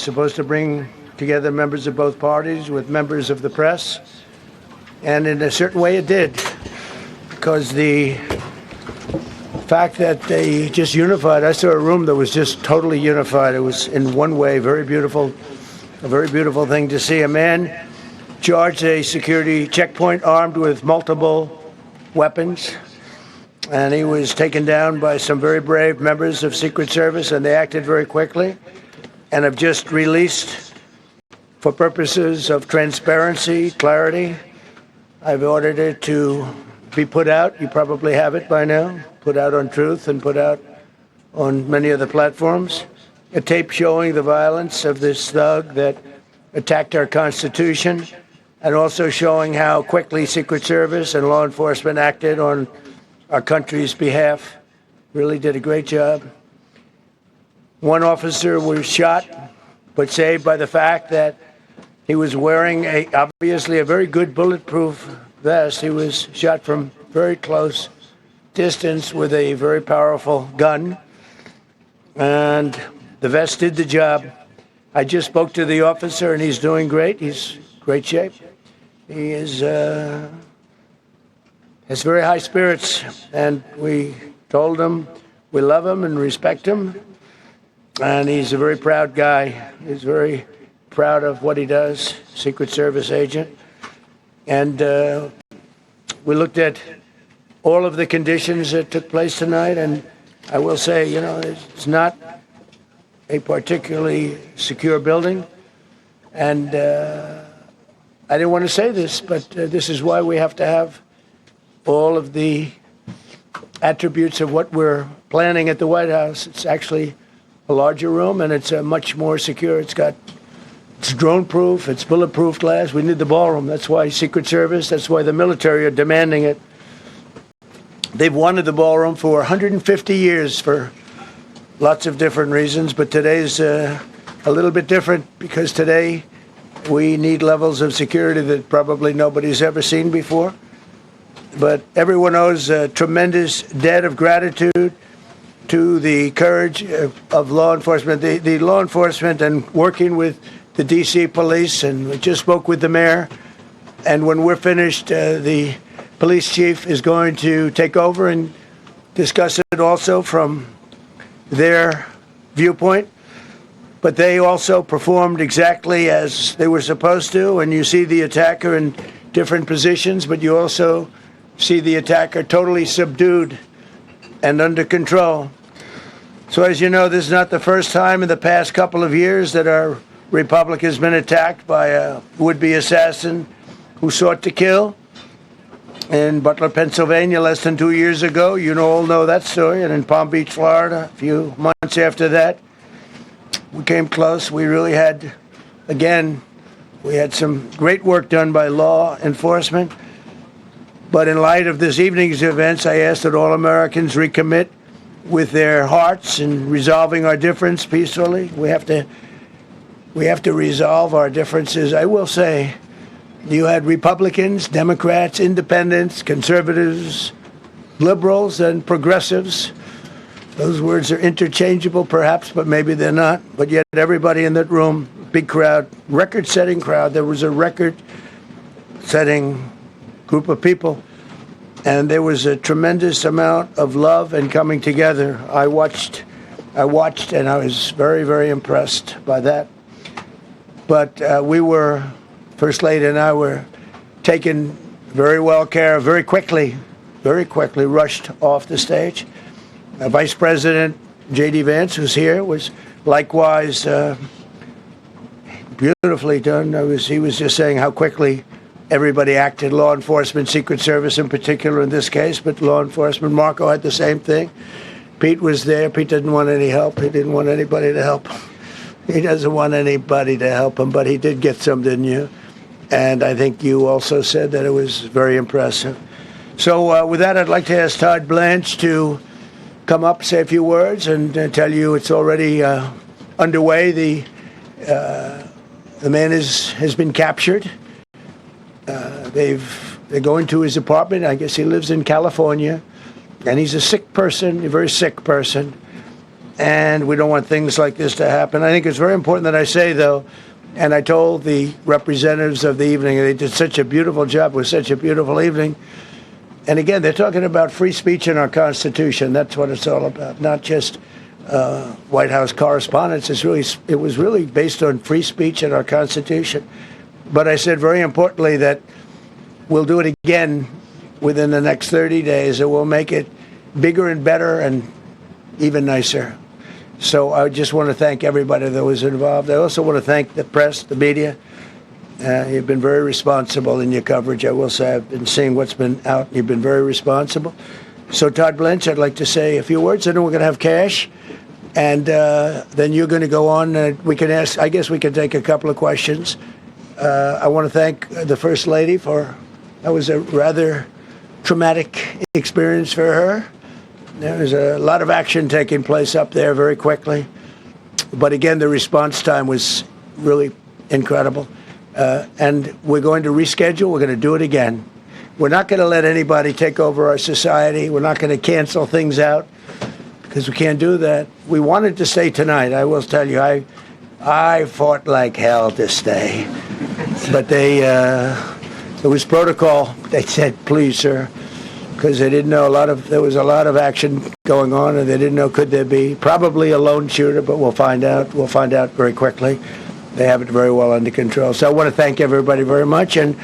supposed to bring together members of both parties with members of the press. And in a certain way it did, because the fact that they just unified, I saw a room that was just totally unified. It was in one way very beautiful, a very beautiful thing to see. A man charged a security checkpoint armed with multiple weapons, and he was taken down by some very brave members of Secret Service, and they acted very quickly and have just released, for purposes of transparency, clarity, I've ordered it to be put out. You probably have it by now, put out on Truth and put out on many of the platforms. A tape showing the violence of this thug that attacked our Constitution, and also showing how quickly Secret Service and law enforcement acted on our country's behalf. Really did a great job. One officer was shot, but saved by the fact that he was wearing obviously a very good bulletproof vest. He was shot from very close distance with a very powerful gun, and the vest did the job. I just spoke to the officer, and he's doing great. He's in great shape. He has very high spirits, and we told him we love him and respect him, and he's a very proud guy. He's very proud of what he does, Secret Service agent. And we looked at all of the conditions that took place tonight, and I will say, you know, it's not a particularly secure building, and I didn't want to say this, but this is why we have to have all of the attributes of what we're planning at the White House. It's actually a larger room, and it's much more secure. It's drone-proof, it's bulletproof glass. We need the ballroom. That's why Secret Service, that's why the military are demanding it. They've wanted the ballroom for 150 years for lots of different reasons, but today's a little bit different, because today we need levels of security that probably nobody's ever seen before. But everyone owes a tremendous debt of gratitude to the courage of law enforcement, the law enforcement, and working with the D.C. police. And we just spoke with the mayor. And when we're finished, the police chief is going to take over and discuss it also from their viewpoint. But they also performed exactly as they were supposed to. And you see the attacker in different positions, but you also see the attacker totally subdued and under control. So as you know, this is not the first time in the past couple of years that our republic has been attacked by a would-be assassin who sought to kill. In Butler, Pennsylvania, less than 2 years ago, you all know that story. And in Palm Beach, Florida, a few months after that, we came close. We really had, again, we had some great work done by law enforcement. But in light of this evening's events, I ask that all Americans recommit with their hearts in resolving our difference peacefully. We have to resolve our differences. I will say, you had Republicans, Democrats, independents, conservatives, liberals, and progressives. Those words are interchangeable, perhaps, but maybe they're not. But yet everybody in that room, big crowd, record-setting crowd. There was a record-setting group of people, and there was a tremendous amount of love and coming together. I watched, and I was very, very impressed by that. But First Lady and I were taken very well care of, very quickly rushed off the stage. Vice President J.D. Vance, who's here, was likewise beautifully done. He was just saying how quickly everybody acted, law enforcement, Secret Service in particular in this case, but law enforcement. Marco had the same thing. Pete was there. Pete didn't want any help. He didn't want anybody to help him. He doesn't want anybody to help him, but he did get some, didn't you? And I think you also said that it was very impressive. So with that, I'd like to ask Todd Blanche to come up, say a few words, and tell you it's already underway. The man has been captured. They're going to his apartment. I guess he lives in California, and he's a sick person, a very sick person. and we don't want things like this to happen. I think it's very important that I say, though, and I told the representatives of the evening, they did such a beautiful job. It was such a beautiful evening. And again, they're talking about free speech in our Constitution. That's what it's all about, not just White House correspondence. It was really based on free speech in our Constitution. But I said very importantly that we'll do it again within the next 30 days, and we'll make it bigger and better and even nicer. So I just want to thank everybody that was involved. I also want to thank the press, the media. You've been very responsible in your coverage. I will say I've been seeing what's been out. You've been very responsible. So Todd Blanche, I'd like to say a few words. I know we're going to have cash, and then you're going to go on. We can ask. I guess we can take a couple of questions. I want to thank the First Lady for. That was a rather traumatic experience for her. There was a lot of action taking place up there very quickly. But again, the response time was really incredible. And we're going to reschedule. We're going to do it again. We're not going to let anybody take over our society. We're not going to cancel things out because we can't do that. We wanted to stay tonight. I will tell you, I fought like hell to stay. But it was protocol. They said, please, sir, because they didn't know there was a lot of action going on, and they didn't know could there be probably a lone shooter, but we'll find out. We'll find out very quickly. They have it very well under control. So I want to thank everybody very much. And